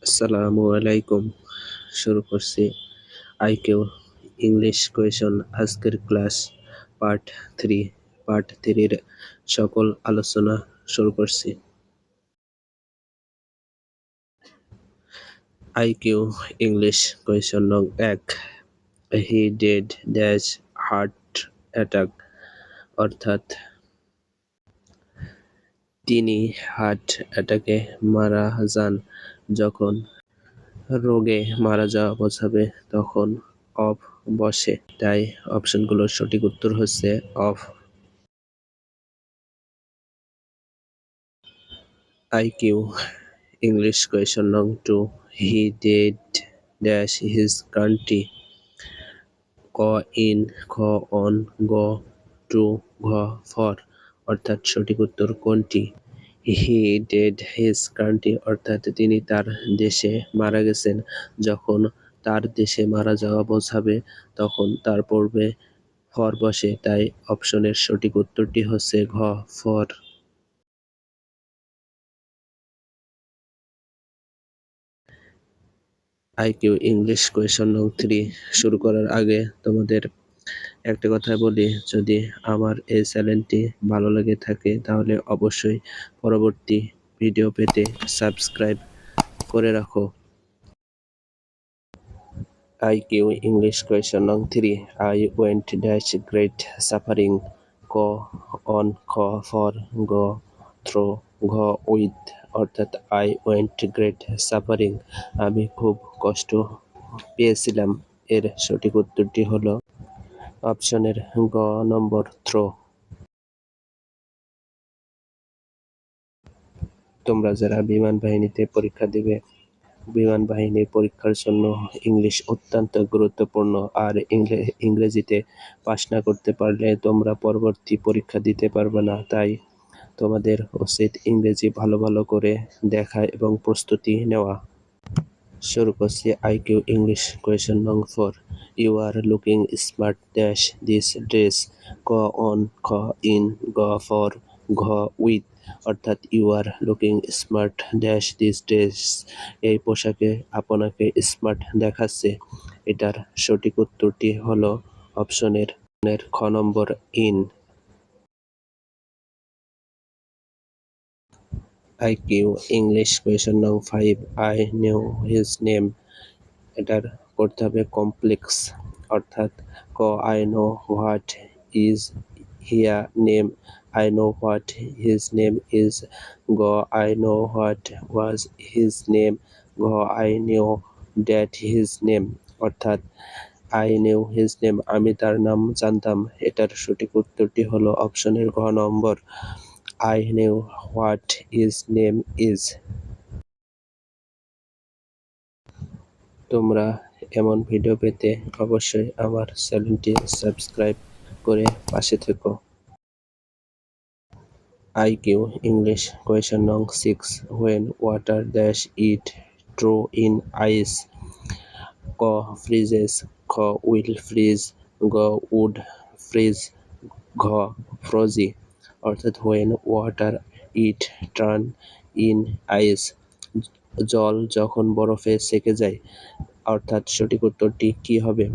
আসসালামু আলাইকুম। শুরু করছি আইকিউ ইংলিশ কোয়েশন আজকের ক্লাস পার্ট 3 পার্ট 3 এর সকল আলোচনা শুরু করছি। আইকিউ ইংলিশ কোয়েশন নং 1 he did dash heart attack অর্থাৎ তিনি হার্ট অ্যাটাকে মারা যান। যখন রোগে মারা যাওয়া বোঝাবে তখন অফ বসে, তাই অপশনগুলোর সঠিক উত্তর হচ্ছে অফ। আইকিউ ইংলিশ কোয়েশন নং 2 he did dash his country ক ইন খ অন গ টু ঘ ফর অর্থাৎ সঠিক উত্তর কোনটি? হি ডেড হিজ কান্ট্রি অর্থাৎ তিনি তার দেশে মারা গেছেন। যখন তার দেশে মারা যাওয়া বোঝাবে তখন তার পূর্বে ফর বসে, তাই অপশনের সঠিক উত্তরটি হচ্ছে ঘ ফর। আইকিউ ইংলিশ কোয়েশন নং 3 শুরু করার আগে তোমাদের একটা কথা বলি, যদি আমার এই চ্যানেলটি ভালো লেগে থাকে তাহলে অবশ্যই পরবর্তী ভিডিও পেতে সাবস্ক্রাইব করে রাখো। আইকিউ ইংলিশ কোয়েশন নং 3 I went dash great suffering ক অন খ ফর গ থ্রো ঘ উইথ অর্থাৎ আই ওয়েন্ট গ্রেট সাফারিং আমি খুব কষ্ট পেয়েছিলাম। এর সঠিক উত্তরটি হলো অপশনের গ নম্বর থ্রো। তোমরা যারা বিমান বাহিনীতে পরীক্ষা দিবে, বিমান বাহিনীর পরীক্ষার জন্য ইংলিশ অত্যন্ত গুরুত্বপূর্ণ, আর ইংরেজিতে পাশ না করতে পারলে তোমরা পরবর্তী পরীক্ষা দিতে পারবে না। তাই তোমাদের উচিত ইংরেজি ভালো ভালো করে দেখা এবং প্রস্তুতি নেওয়া। শুরু করছি আইকিউ ইংলিশ কোয়েশন নং 4 you are looking smart dash this dress ক অন খ ইন গ ফর ঘ উইথ অর্থাৎ you are looking smart dash this dress এই পোশাকে আপনাকে স্মার্ট দেখাচ্ছে। এটার সঠিক উত্তরটি হলো অপশনের খ নম্বর ইন। আইকিউ ইংলিশ কোয়েশন নং 5 আই নিউ হিজ নেম এটার করতে হবে কমপ্লেক্স অর্থাৎ ক I know what is her name I know what his name is গ I know what was his name ঘ I knew that his name অর্থাৎ I knew his name আমি তার নাম জানতাম। এটার সঠিক উত্তরটি হলো অপশনের ঘ নম্বর I knew what his name is. তোমরা এমন ভিডিও পেতে অবশ্যই আমার চ্যানেলটি সাবস্ক্রাইব করে পাশে থেকো। আইকিউ ইংলিশ কোয়েশন নং 6 when water dash it true in ice ক ফ্রিজেস খ উইল ফ্রিজ গ উড ফ্রিজ ঘ ফ্রোজি অর্থাৎ when water it turn in ice জল যখন বরফে সেকে যায় অর্থাৎ সঠিক উত্তরটি কি হবে?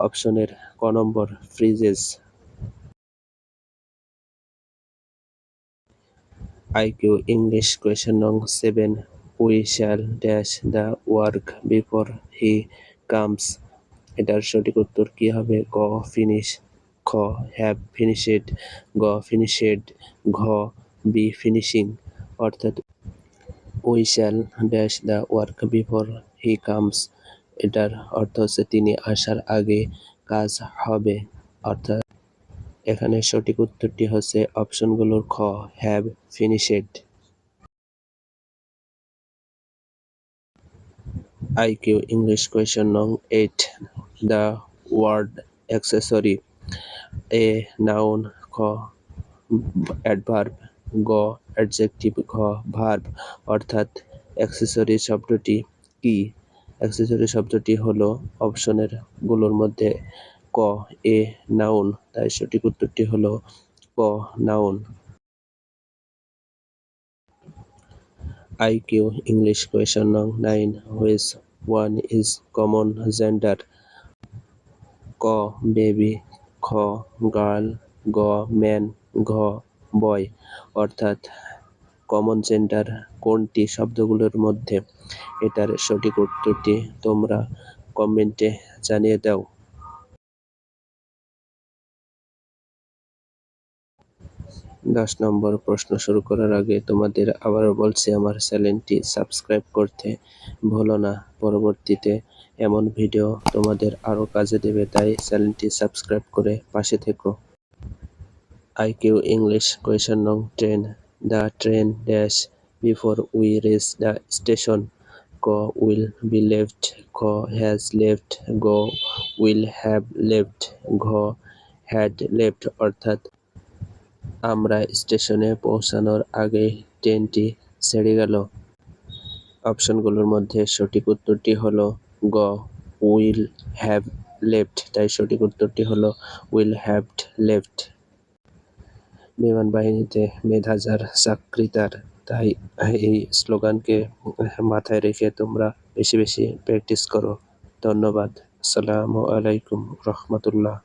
অপশনের ক নম্বর ফ্রিজেস। আইকিউ ইংলিশ কোয়েশন নং 7 we shall dash the work before he comes এটার সঠিক উত্তর কি হবে? ক ফিনিশ খ হ্যাভ ফিনিশেড গ ফিনিশেড ঘ বি ফিনিশিং অর্থাৎ we shall dash the work before he comes এটার অর্থ হচ্ছে তিনি আসার আগে কাজ হবে, অর্থাৎ এখানে সঠিক উত্তরটি হচ্ছে অপশনগুলোর খ have finished. IQ English question নং 8 the word accessory a noun খ অ্যাডভার্ব গ অ্যাডজেক্টিভ ঘ ভার্ব অর্থাৎ অ্যাক্সেসরি শব্দটি কি? অ্যাক্সেসরি শব্দটি হলো অপশনের গুলোর মধ্যে ক এ নাউন, তাই সঠিক উত্তরটি হলো ক noun. IQ English question nong 9. Which one is common gender? ক বেবি, খ গার্ল, গ ম্যান, ঘ বয়। অর্থাৎ কমন জেন্ডার কোনটি শব্দগুলোর মধ্যে? এটার সঠিক উত্তরটি তোমরা কমেন্টে জানিয়ে দাও। 10 নম্বর প্রশ্ন শুরু করার আগে তোমাদের আবারও বলছি, আমার চ্যানেলটি সাবস্ক্রাইব করতে ভুলো না। পরবর্তীতে এমন ভিডিও তোমাদের আরও কাজে দেবে, তাই চ্যানেলটি সাবস্ক্রাইব করে পাশে থেকো। IQ English question nong 10. The train dash before we reach the station. ক will be left, খ has left, গ will have left, ঘ had left। অর্থাৎ আমরা স্টেশনে পৌঁছানোর আগেই ট্রেনটি ছেড়ে গেল। অপশনগুলোর মধ্যে সঠিক উত্তরটি হলো গ উইল হ্যাভ লেফট। তাই সঠিক উত্তরটি হলো উইল হ্যাভ লেফট। বিমান বাহিনীতে মেধা যার চাকরি তার। তাই এই স্লোগানকে মাথায় রেখে তোমরা বেশি বেশি প্র্যাকটিস করো। ধন্যবাদ। আসসালামু আলাইকুম রহমতুল্লাহ।